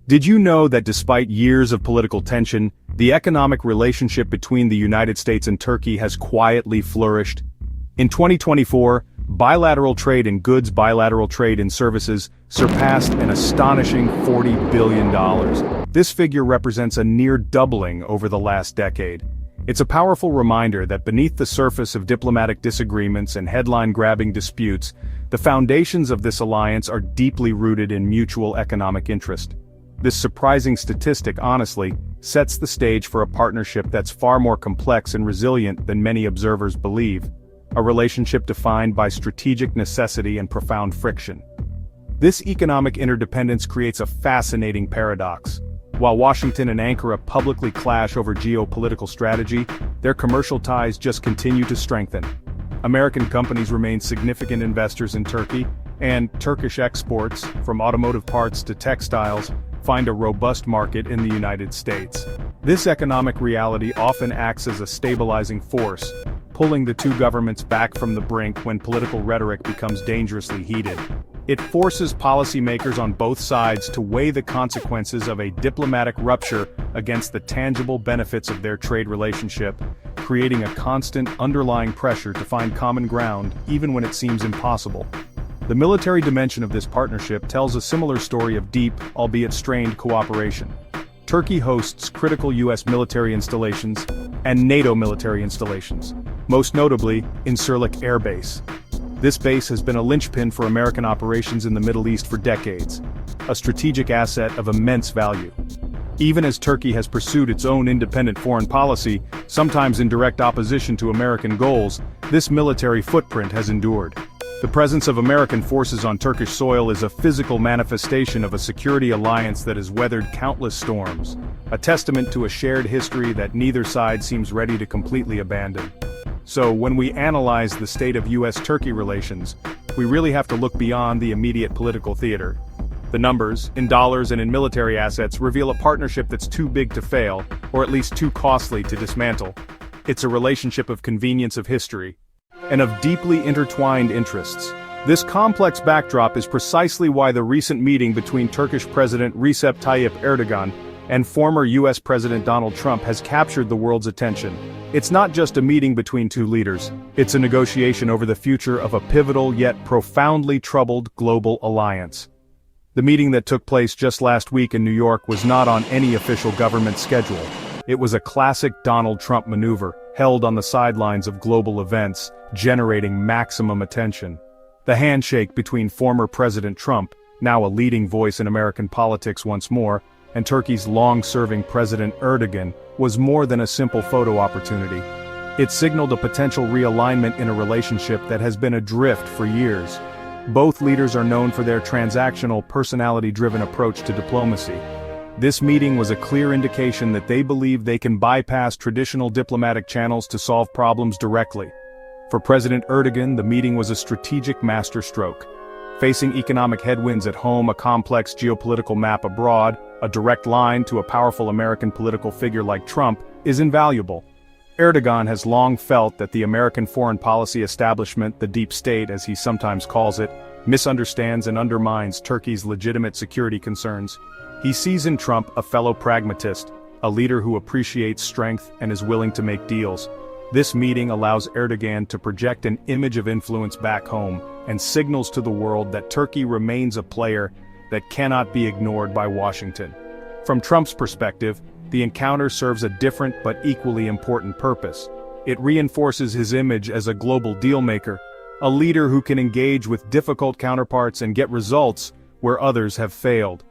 Did you know that despite years of political tension, the economic relationship between the United States and Turkey has quietly flourished? In 2024, bilateral trade in goods, bilateral trade in services surpassed an astonishing $40 billion. This figure represents a near doubling over the last decade. It's a powerful reminder that beneath the surface of diplomatic disagreements and headline-grabbing disputes, the foundations of this alliance are deeply rooted in mutual economic interest. This surprising statistic, honestly, sets the stage for a partnership that's far more complex and resilient than many observers believe. A relationship defined by strategic necessity and profound friction. This economic interdependence creates a fascinating paradox. While Washington and Ankara publicly clash over geopolitical strategy, their commercial ties just continue to strengthen. American companies remain significant investors in Turkey, and Turkish exports, from automotive parts to textiles, find a robust market in the United States. This economic reality often acts as a stabilizing force, pulling the two governments back from the brink when political rhetoric becomes dangerously heated. It forces policymakers on both sides to weigh the consequences of a diplomatic rupture against the tangible benefits of their trade relationship, creating a constant underlying pressure to find common ground even when it seems impossible. The military dimension of this partnership tells a similar story of deep, albeit strained, cooperation. Turkey hosts critical U.S. military installations and NATO military installations, most notably Incirlik Air Base. This base has been a linchpin for American operations in the Middle East for decades, a strategic asset of immense value. Even as Turkey has pursued its own independent foreign policy, sometimes in direct opposition to American goals, this military footprint has endured. The presence of American forces on Turkish soil is a physical manifestation of a security alliance that has weathered countless storms, a testament to a shared history that neither side seems ready to completely abandon. So, when we analyze the state of U.S.-Turkey relations, we really have to look beyond the immediate political theater. The numbers, in dollars and in military assets, reveal a partnership that's too big to fail, or at least too costly to dismantle. It's a relationship of convenience of history, and of deeply intertwined interests. This complex backdrop is precisely why the recent meeting between Turkish President Recep Tayyip Erdogan and former U.S. President Donald Trump has captured the world's attention. It's not just a meeting between two leaders, it's a negotiation over the future of a pivotal yet profoundly troubled global alliance. The meeting that took place just last week in New York was not on any official government schedule. It was a classic Donald Trump maneuver, held on the sidelines of global events, generating maximum attention. The handshake between former President Trump, now a leading voice in American politics once more, and Turkey's long-serving President Erdogan, was more than a simple photo opportunity. It signaled a potential realignment in a relationship that has been adrift for years. Both leaders are known for their transactional, personality-driven approach to diplomacy. This meeting was a clear indication that they believe they can bypass traditional diplomatic channels to solve problems directly. For President Erdogan, the meeting was a strategic masterstroke. Facing economic headwinds at home, a complex geopolitical map abroad, a direct line to a powerful American political figure like Trump, is invaluable. Erdogan has long felt that the American foreign policy establishment, the deep state as he sometimes calls it, misunderstands and undermines Turkey's legitimate security concerns. He sees in Trump a fellow pragmatist, a leader who appreciates strength and is willing to make deals. This meeting allows Erdogan to project an image of influence back home, and signals to the world that Turkey remains a player that cannot be ignored by Washington. From Trump's perspective, the encounter serves a different but equally important purpose. It reinforces his image as a global dealmaker, a leader who can engage with difficult counterparts and get results where others have failed.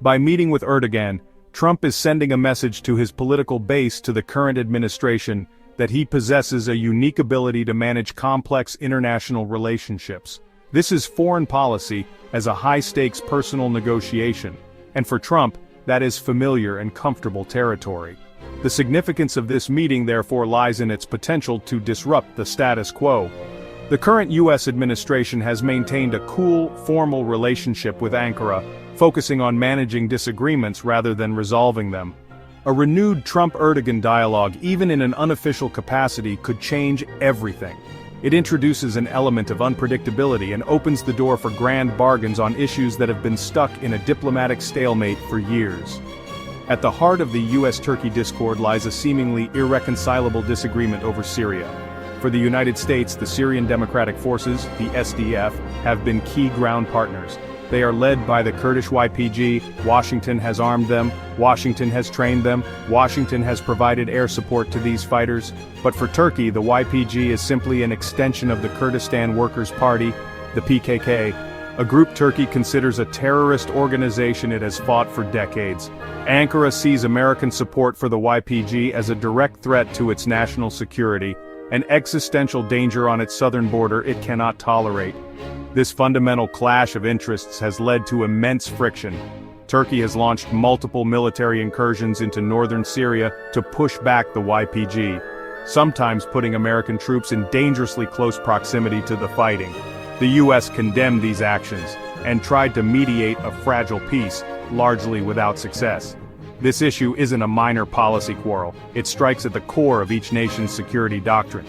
By meeting with Erdogan, Trump is sending a message to his political base, to the current administration, that he possesses a unique ability to manage complex international relationships. This is foreign policy as a high-stakes personal negotiation, and for Trump, that is familiar and comfortable territory. The significance of this meeting therefore lies in its potential to disrupt the status quo. The current U.S. administration has maintained a cool, formal relationship with Ankara, focusing on managing disagreements rather than resolving them. A renewed Trump-Erdogan dialogue, even in an unofficial capacity, could change everything. It introduces an element of unpredictability and opens the door for grand bargains on issues that have been stuck in a diplomatic stalemate for years. At the heart of the U.S. Turkey discord lies a seemingly irreconcilable disagreement over Syria. For the United States, the Syrian Democratic Forces, the SDF, have been key ground partners. They are led by the Kurdish YPG. Washington has armed them, Washington has trained them, Washington has provided air support to these fighters. But for Turkey, the YPG is simply an extension of the Kurdistan Workers' Party, the PKK, a group Turkey considers a terrorist organization it has fought for decades. Ankara sees American support for the YPG as a direct threat to its national security, an existential danger on its southern border it cannot tolerate. This fundamental clash of interests has led to immense friction. Turkey has launched multiple military incursions into northern Syria to push back the YPG, sometimes putting American troops in dangerously close proximity to the fighting. The U.S. condemned these actions and tried to mediate a fragile peace, largely without success. This issue isn't a minor policy quarrel, it strikes at the core of each nation's security doctrine.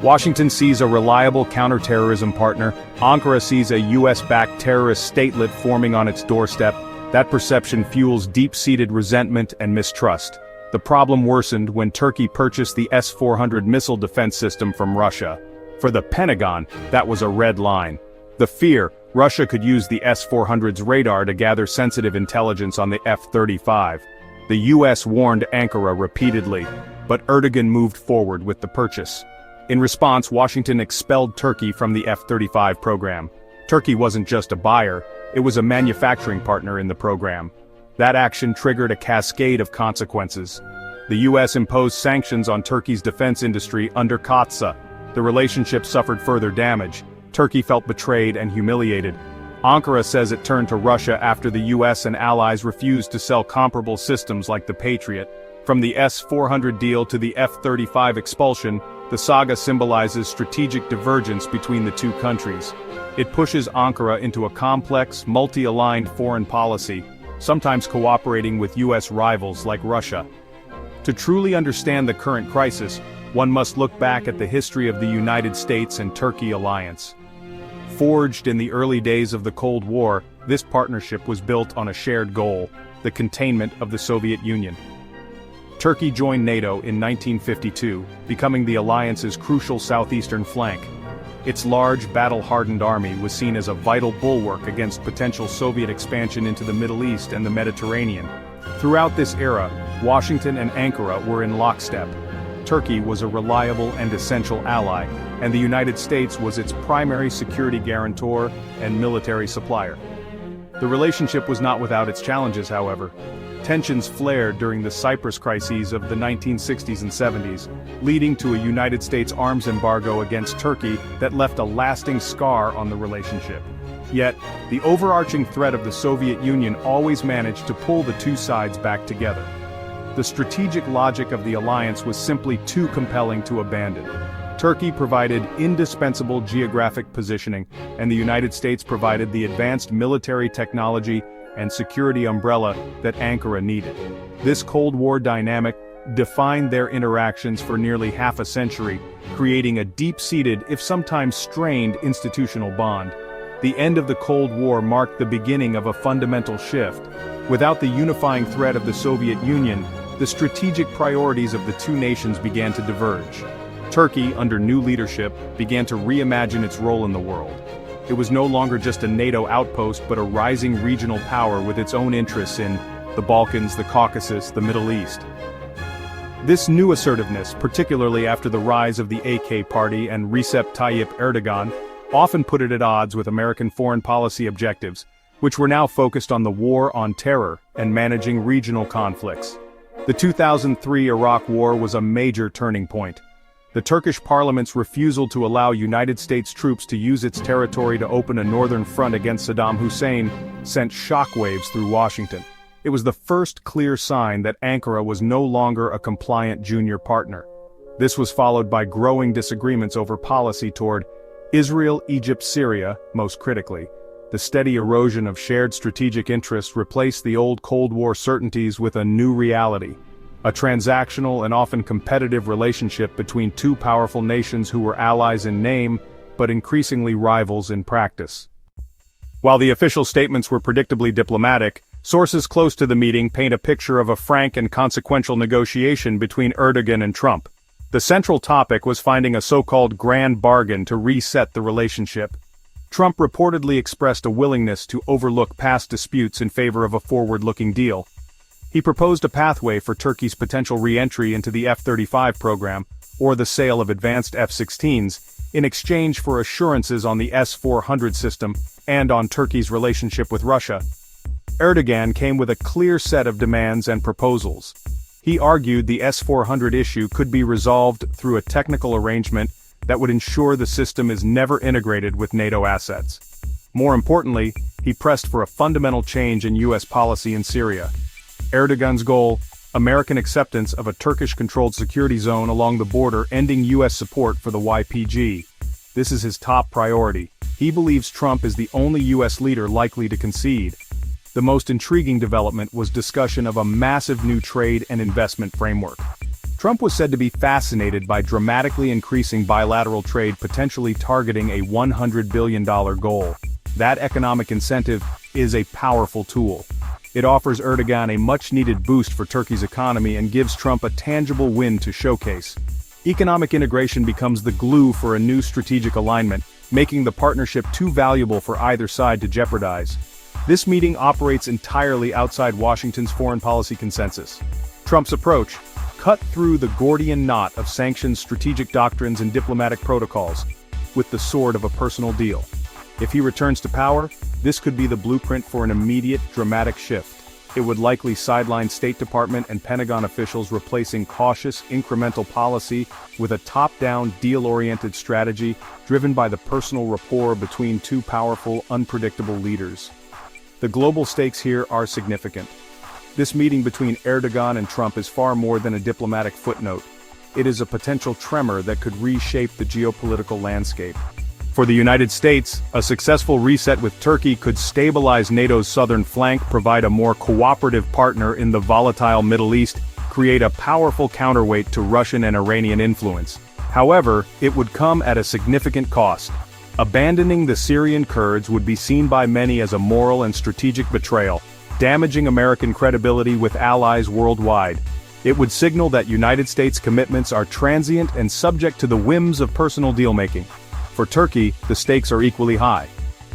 Washington sees a reliable counterterrorism partner, Ankara sees a US-backed terrorist statelet forming on its doorstep. That perception fuels deep-seated resentment and mistrust. The problem worsened when Turkey purchased the S-400 missile defense system from Russia. For the Pentagon, that was a red line. The fear, Russia could use the S-400's radar to gather sensitive intelligence on the F-35. The US warned Ankara repeatedly, but Erdogan moved forward with the purchase. In response, Washington expelled Turkey from the F-35 program. Turkey wasn't just a buyer, it was a manufacturing partner in the program. That action triggered a cascade of consequences. The US imposed sanctions on Turkey's defense industry under Katsa. The relationship suffered further damage. Turkey felt betrayed and humiliated. Ankara says it turned to Russia after the US and allies refused to sell comparable systems like the Patriot. From the S-400 deal to the F-35 expulsion, the saga symbolizes strategic divergence between the two countries. It pushes Ankara into a complex, multi-aligned foreign policy, sometimes cooperating with US rivals like Russia. To truly understand the current crisis, one must look back at the history of the United States and Turkey alliance. Forged in the early days of the Cold War, this partnership was built on a shared goal: the containment of the Soviet Union. Turkey joined NATO in 1952, becoming the alliance's crucial southeastern flank. Its large, battle-hardened army was seen as a vital bulwark against potential Soviet expansion into the Middle East and the Mediterranean. Throughout this era, Washington and Ankara were in lockstep. Turkey was a reliable and essential ally, and the United States was its primary security guarantor and military supplier. The relationship was not without its challenges, however. Tensions flared during the Cyprus crises of the 1960s and 70s, leading to a United States arms embargo against Turkey that left a lasting scar on the relationship. Yet, the overarching threat of the Soviet Union always managed to pull the two sides back together. The strategic logic of the alliance was simply too compelling to abandon. Turkey provided indispensable geographic positioning, and the United States provided the advanced military technology and security umbrella that Ankara needed. This Cold War dynamic defined their interactions for nearly half a century, creating a deep-seated, if sometimes strained, institutional bond. The end of the Cold War marked the beginning of a fundamental shift. Without the unifying threat of the Soviet Union, the strategic priorities of the two nations began to diverge. Turkey, under new leadership, began to reimagine its role in the world. It was no longer just a NATO outpost but a rising regional power with its own interests in the Balkans, the Caucasus, the Middle East. This new assertiveness, particularly after the rise of the AK Party and Recep Tayyip Erdogan, often put it at odds with American foreign policy objectives, which were now focused on the war on terror and managing regional conflicts. The 2003 Iraq War was a major turning point. The Turkish parliament's refusal to allow United States troops to use its territory to open a northern front against Saddam Hussein sent shockwaves through Washington. It was the first clear sign that Ankara was no longer a compliant junior partner. This was followed by growing disagreements over policy toward Israel, Egypt, Syria, most critically. The steady erosion of shared strategic interests replaced the old Cold War certainties with a new reality. a transactional and often competitive relationship between two powerful nations who were allies in name, but increasingly rivals in practice. While the official statements were predictably diplomatic, sources close to the meeting paint a picture of a frank and consequential negotiation between Erdogan and Trump. The central topic was finding a so-called grand bargain to reset the relationship. Trump reportedly expressed a willingness to overlook past disputes in favor of a forward-looking deal. He proposed a pathway for Turkey's potential re-entry into the F-35 program, or the sale of advanced F-16s, in exchange for assurances on the S-400 system and on Turkey's relationship with Russia. Erdogan came with a clear set of demands and proposals. He argued the S-400 issue could be resolved through a technical arrangement that would ensure the system is never integrated with NATO assets. More importantly, he pressed for a fundamental change in U.S. policy in Syria. Erdogan's goal: American acceptance of a Turkish-controlled security zone along the border, ending U.S. support for the YPG. This is his top priority. He believes Trump is the only U.S. leader likely to concede. The most intriguing development was discussion of a massive new trade and investment framework. Trump was said to be fascinated by dramatically increasing bilateral trade, potentially targeting a $100 billion goal. That economic incentive is a powerful tool. It offers Erdogan a much-needed boost for Turkey's economy and gives Trump a tangible win to showcase. Economic integration becomes the glue for a new strategic alignment, making the partnership too valuable for either side to jeopardize. This meeting operates entirely outside Washington's foreign policy consensus. Trump's approach: cut through the Gordian knot of sanctions, strategic doctrines, and diplomatic protocols with the sword of a personal deal. If he returns to power, this could be the blueprint for an immediate, dramatic shift. It would likely sideline State Department and Pentagon officials, replacing cautious, incremental policy with a top-down, deal-oriented strategy driven by the personal rapport between two powerful, unpredictable leaders. The global stakes here are significant. This meeting between Erdogan and Trump is far more than a diplomatic footnote. It is a potential tremor that could reshape the geopolitical landscape. For the United States, a successful reset with Turkey could stabilize NATO's southern flank, provide a more cooperative partner in the volatile Middle East, create a powerful counterweight to Russian and Iranian influence. However, it would come at a significant cost. Abandoning the Syrian Kurds would be seen by many as a moral and strategic betrayal, damaging American credibility with allies worldwide. It would signal that United States commitments are transient and subject to the whims of personal deal-making. For Turkey, the stakes are equally high.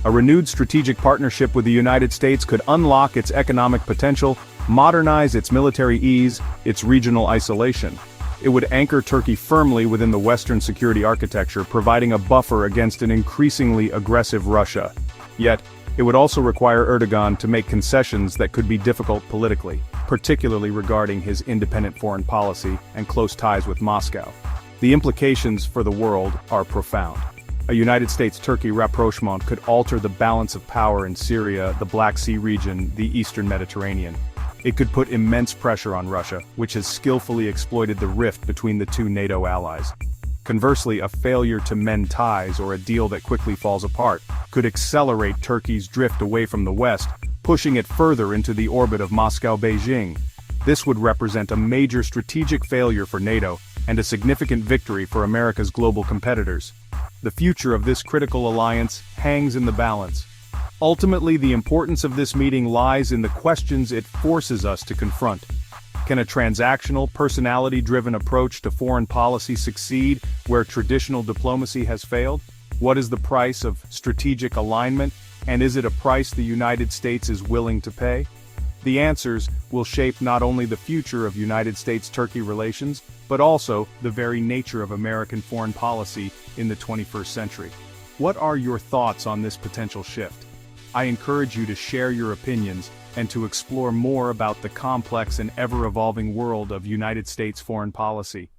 A renewed strategic partnership with the United States could unlock its economic potential, modernize its military ease, its regional isolation. It would anchor Turkey firmly within the Western security architecture, providing a buffer against an increasingly aggressive Russia. Yet, it would also require Erdogan to make concessions that could be difficult politically, particularly regarding his independent foreign policy and close ties with Moscow. The implications for the world are profound. A United States-Turkey rapprochement could alter the balance of power in Syria, the Black Sea region, the Eastern Mediterranean. It could put immense pressure on Russia, which has skillfully exploited the rift between the two NATO allies. Conversely, a failure to mend ties or a deal that quickly falls apart could accelerate Turkey's drift away from the West, pushing it further into the orbit of Moscow-Beijing. This would represent a major strategic failure for NATO and a significant victory for America's global competitors. The future of this critical alliance hangs in the balance. Ultimately, the importance of this meeting lies in the questions it forces us to confront. Can a transactional, personality-driven approach to foreign policy succeed where traditional diplomacy has failed? What is the price of strategic alignment, and is it a price the United States is willing to pay? The answers will shape not only the future of United States-Turkey relations, but also the very nature of American foreign policy in the 21st century. What are your thoughts on this potential shift? I encourage you to share your opinions and to explore more about the complex and ever-evolving world of United States foreign policy.